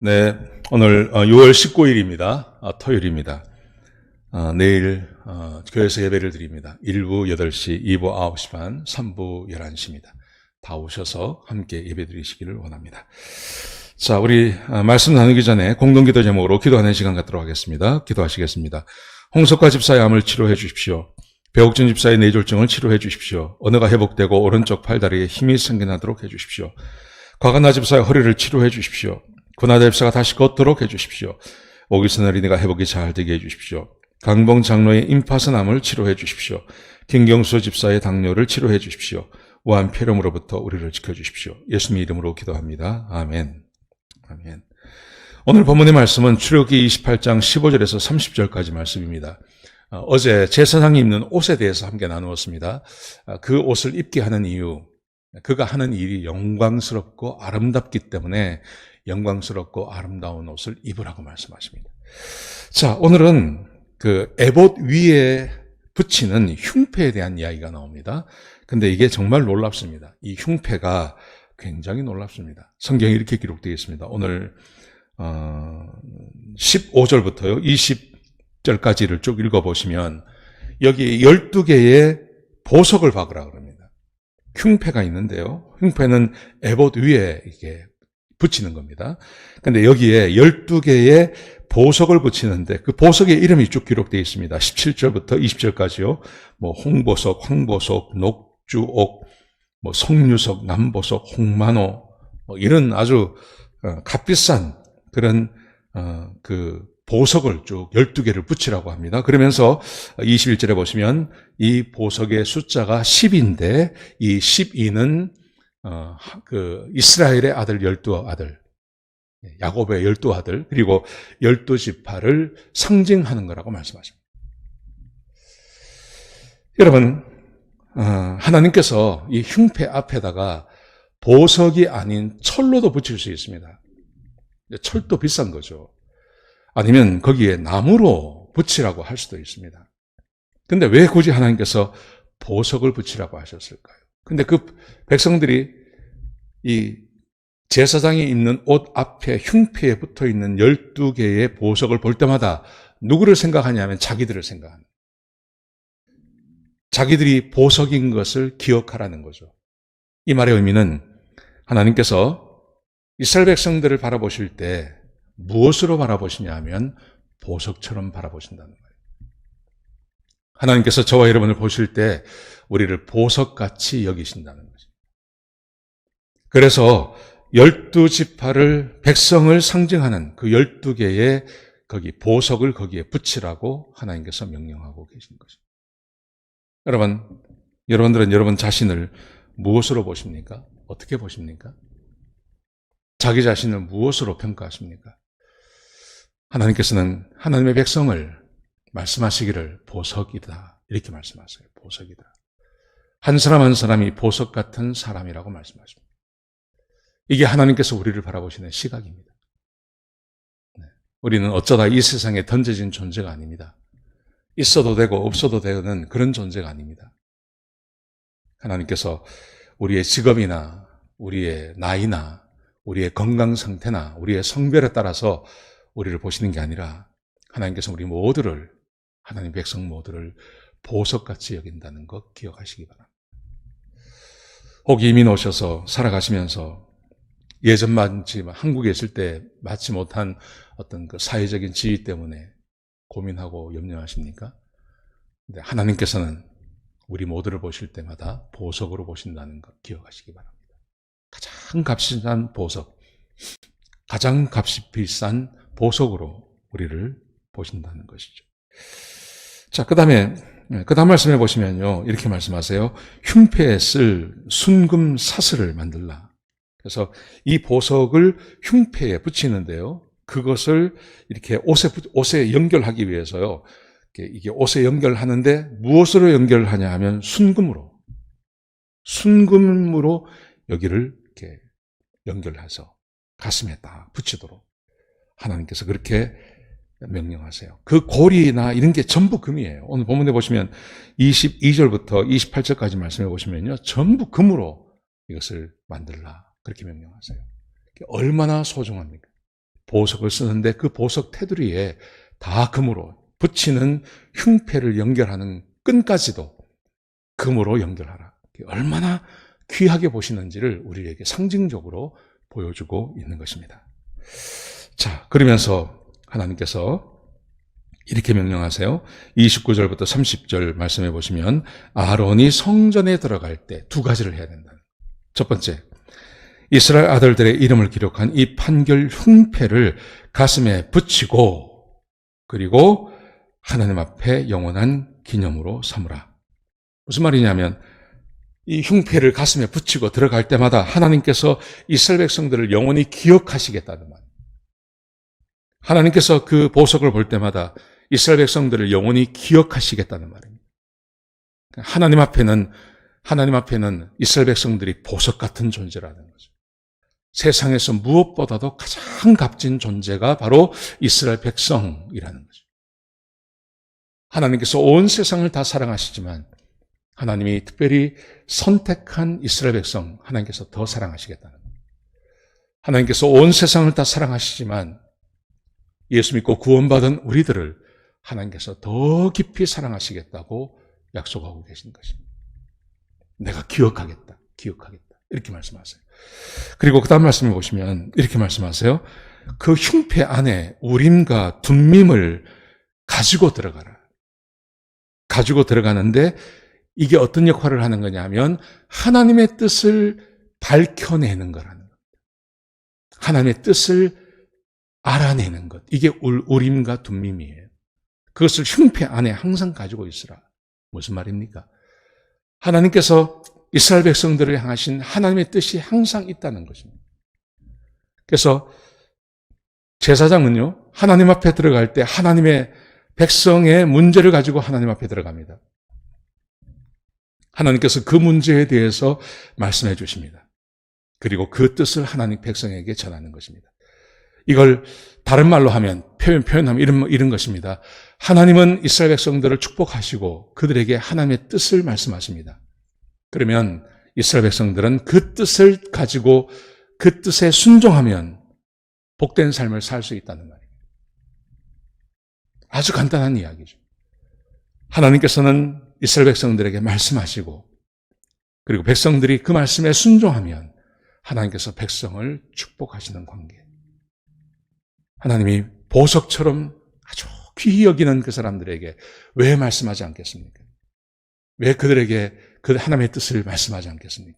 네, 오늘 6월 19일입니다. 토요일입니다. 내일 교회에서 예배를 드립니다. 1부 8시, 2부 9시 반, 3부 11시입니다. 다 오셔서 함께 예배 드리시기를 원합니다. 자, 우리 말씀 나누기 전에 공동기도 제목으로 기도하는 시간 갖도록 하겠습니다. 기도하시겠습니다. 홍석화 집사의 암을 치료해 주십시오. 배옥준 집사의 뇌졸중을 치료해 주십시오. 언어가 회복되고 오른쪽 팔다리에 힘이 생겨나도록 해 주십시오. 과간나 집사의 허리를 치료해 주십시오. 군하대 집사가 다시 걷도록 해 주십시오. 오기선 어린이가 회복이 잘 되게 해 주십시오. 강봉 장로의 임파선암을 치료해 주십시오. 김경수 집사의 당뇨를 치료해 주십시오. 우한 폐렴으로부터 우리를 지켜주십시오. 예수님의 이름으로 기도합니다. 아멘. 아멘. 오늘 본문의 말씀은 출애굽기 28장 15절에서 30절까지 말씀입니다. 어제 제사장이 입는 옷에 대해서 함께 나누었습니다. 그 옷을 입게 하는 이유, 그가 하는 일이 영광스럽고 아름답기 때문에 영광스럽고 아름다운 옷을 입으라고 말씀하십니다. 자, 오늘은 그 에봇 위에 붙이는 흉패에 대한 이야기가 나옵니다. 근데 이게 정말 놀랍습니다. 이 흉패가 굉장히 놀랍습니다. 성경에 이렇게 기록되어 있습니다. 오늘 15절부터요 20절까지를 쭉 읽어보시면 여기 12개의 보석을 박으라 그럽니다. 흉패가 있는데요. 흉패는 에봇 위에 이게 붙이는 겁니다. 근데 여기에 12개의 보석을 붙이는데 그 보석의 이름이 쭉 기록되어 있습니다. 17절부터 20절까지요. 뭐 홍보석, 황보석, 녹주옥, 뭐 석류석, 남보석, 홍만호, 뭐 이런 아주 값비싼 그런 그 보석을 쭉 12개를 붙이라고 합니다. 그러면서 21절에 보시면 이 보석의 숫자가 10인데 이 12는 그 이스라엘의 아들 12아들, 야곱의 12아들, 그리고 12지파를 상징하는 거라고 말씀하십니다. 여러분, 하나님께서 이 흉패 앞에다가 보석이 아닌 철로도 붙일 수 있습니다. 철도 비싼 거죠. 아니면 거기에 나무로 붙이라고 할 수도 있습니다. 근데 왜 굳이 하나님께서 보석을 붙이라고 하셨을까요? 근데 그 백성들이 이 제사장이 입는 옷 앞에 흉패에 붙어 있는 12개의 보석을 볼 때마다 누구를 생각하냐면 자기들을 생각합니다. 자기들이 보석인 것을 기억하라는 거죠. 이 말의 의미는 하나님께서 이스라엘 백성들을 바라보실 때 무엇으로 바라보시냐 하면 보석처럼 바라보신다는 거예요. 하나님께서 저와 여러분을 보실 때 우리를 보석같이 여기신다는 거죠. 그래서 12지파를 백성을 상징하는 그 12개의 거기 보석을 거기에 붙이라고 하나님께서 명령하고 계신 거죠. 여러분들은 여러분 자신을 무엇으로 보십니까? 어떻게 보십니까? 자기 자신을 무엇으로 평가하십니까? 하나님께서는 하나님의 백성을 말씀하시기를 보석이다 이렇게 말씀하세요. 보석이다. 한 사람 한 사람이 보석 같은 사람이라고 말씀하십니다. 이게 하나님께서 우리를 바라보시는 시각입니다. 우리는 어쩌다 이 세상에 던져진 존재가 아닙니다. 있어도 되고 없어도 되는 그런 존재가 아닙니다. 하나님께서 우리의 직업이나 우리의 나이나 우리의 건강 상태나 우리의 성별에 따라서 우리를 보시는 게 아니라 하나님께서 우리 모두를, 하나님 백성 모두를 보석같이 여긴다는 것 기억하시기 바랍니다. 혹 이민 오셔서 살아가시면서 예전 한국에 있을 때 맞지 못한 어떤 그 사회적인 지위 때문에 고민하고 염려하십니까? 근데 하나님께서는 우리 모두를 보실 때마다 보석으로 보신다는 것 기억하시기 바랍니다. 가장 값비싼 보석, 가장 값이 비싼 보석으로 우리를 보신다는 것이죠. 자, 그 다음 말씀해 보시면요. 이렇게 말씀하세요. 흉패에 쓸 순금 사슬을 만들라. 그래서 이 보석을 흉패에 붙이는데요. 그것을 이렇게 옷에 연결하기 위해서요. 이게 옷에 연결하는데 무엇으로 연결하냐 하면 순금으로 여기를 이렇게 연결해서 가슴에 딱 붙이도록 하나님께서 그렇게 명령하세요. 그 고리나 이런 게 전부 금이에요. 오늘 본문에 보시면 22절부터 28절까지 말씀해 보시면요. 전부 금으로 이것을 만들라. 그렇게 명령하세요. 얼마나 소중합니까? 보석을 쓰는데 그 보석 테두리에 다 금으로 붙이는 흉패를 연결하는 끈까지도 금으로 연결하라. 얼마나 귀하게 보시는지를 우리에게 상징적으로 보여주고 있는 것입니다. 자, 그러면서 하나님께서 이렇게 명령하세요. 29절부터 30절 말씀해 보시면 아론이 성전에 들어갈 때 두 가지를 해야 된다. 첫 번째, 이스라엘 아들들의 이름을 기록한 이 판결 흉패를 가슴에 붙이고 그리고 하나님 앞에 영원한 기념으로 삼으라. 무슨 말이냐면 이 흉패를 가슴에 붙이고 들어갈 때마다 하나님께서 이스라엘 백성들을 영원히 기억하시겠다는 말. 하나님께서 그 보석을 볼 때마다 이스라엘 백성들을 영원히 기억하시겠다는 말입니다. 하나님 앞에는 이스라엘 백성들이 보석 같은 존재라는 거죠. 세상에서 무엇보다도 가장 값진 존재가 바로 이스라엘 백성이라는 거죠. 하나님께서 온 세상을 다 사랑하시지만 하나님이 특별히 선택한 이스라엘 백성 하나님께서 더 사랑하시겠다는 거예요. 하나님께서 온 세상을 다 사랑하시지만 예수 믿고 구원받은 우리들을 하나님께서 더 깊이 사랑하시겠다고 약속하고 계신 것입니다. 내가 기억하겠다. 이렇게 말씀하세요. 그리고 그 다음 말씀을 보시면 이렇게 말씀하세요. 그 흉패 안에 우림과 둠밈을 가지고 들어가라. 가지고 들어가는데 이게 어떤 역할을 하는 거냐면 하나님의 뜻을 밝혀내는 거라는 겁니다. 하나님의 뜻을 알아내는 것. 이게 우림과 둠밈이에요. 그것을 흉패 안에 항상 가지고 있으라. 무슨 말입니까? 하나님께서 이스라엘 백성들을 향하신 하나님의 뜻이 항상 있다는 것입니다. 그래서 제사장은요, 하나님 앞에 들어갈 때 하나님의 백성의 문제를 가지고 하나님 앞에 들어갑니다. 하나님께서 그 문제에 대해서 말씀해 주십니다. 그리고 그 뜻을 하나님 백성에게 전하는 것입니다. 이걸 다른 말로 하면, 표현하면 이런 것입니다. 하나님은 이스라엘 백성들을 축복하시고 그들에게 하나님의 뜻을 말씀하십니다. 그러면 이스라엘 백성들은 그 뜻을 가지고 그 뜻에 순종하면 복된 삶을 살 수 있다는 말입니다. 아주 간단한 이야기죠. 하나님께서는 이스라엘 백성들에게 말씀하시고 그리고 백성들이 그 말씀에 순종하면 하나님께서 백성을 축복하시는 관계. 하나님이 보석처럼 아주 귀히 여기는 그 사람들에게 왜 말씀하지 않겠습니까? 왜 그들에게 그 하나님의 뜻을 말씀하지 않겠습니까?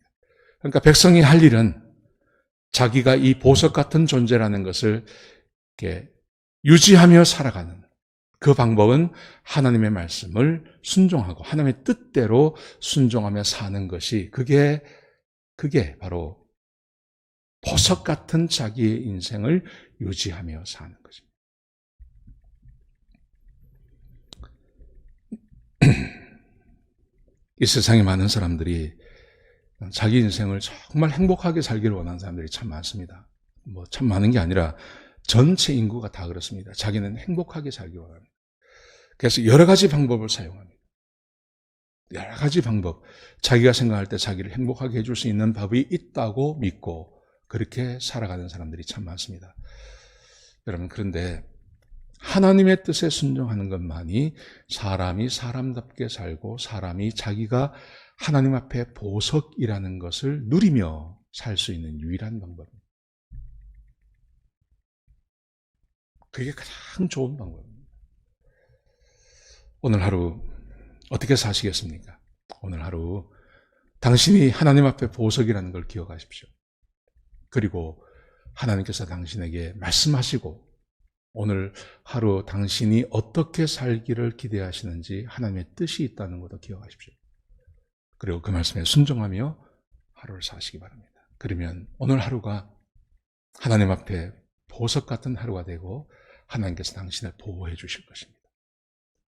그러니까 백성이 할 일은 자기가 이 보석 같은 존재라는 것을 이렇게 유지하며 살아가는 그 방법은 하나님의 말씀을 순종하고 하나님의 뜻대로 순종하며 사는 것이 그게 바로 보석 같은 자기의 인생을 유지하며 사는 것입니다. 이 세상에 많은 사람들이 자기 인생을 정말 행복하게 살기를 원하는 사람들이 참 많습니다. 참 많은 게 아니라 전체 인구가 다 그렇습니다. 자기는 행복하게 살기 원합니다. 그래서 여러 가지 방법을 사용합니다. 여러 가지 방법, 자기가 생각할 때 자기를 행복하게 해줄 수 있는 법이 있다고 믿고 그렇게 살아가는 사람들이 참 많습니다. 여러분, 그런데 하나님의 뜻에 순종하는 것만이 사람이 사람답게 살고 사람이 자기가 하나님 앞에 보석이라는 것을 누리며 살 수 있는 유일한 방법입니다. 그게 가장 좋은 방법입니다. 오늘 하루 어떻게 사시겠습니까? 오늘 하루 당신이 하나님 앞에 보석이라는 걸 기억하십시오. 그리고 하나님께서 당신에게 말씀하시고 오늘 하루 당신이 어떻게 살기를 기대하시는지 하나님의 뜻이 있다는 것도 기억하십시오. 그리고 그 말씀에 순종하며 하루를 사시기 바랍니다. 그러면 오늘 하루가 하나님 앞에 보석 같은 하루가 되고 하나님께서 당신을 보호해 주실 것입니다.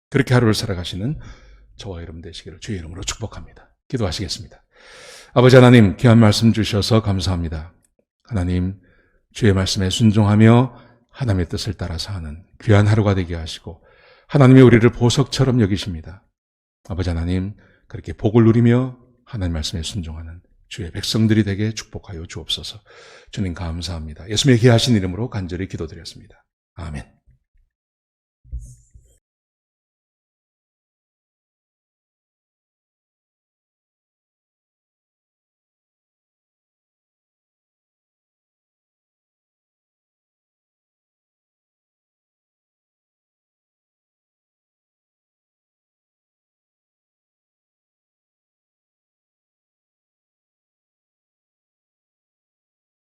그렇게 하루를 살아가시는 저와 여러분 되시기를 주의 이름으로 축복합니다. 기도하시겠습니다. 아버지 하나님, 귀한 말씀 주셔서 감사합니다. 하나님, 주의 말씀에 순종하며 하나님의 뜻을 따라서 하는 귀한 하루가 되게 하시고 하나님이 우리를 보석처럼 여기십니다. 아버지 하나님, 그렇게 복을 누리며 하나님 말씀에 순종하는 주의 백성들이 되게 축복하여 주옵소서. 주님 감사합니다. 예수님의 귀하신 이름으로 간절히 기도드렸습니다. 아멘.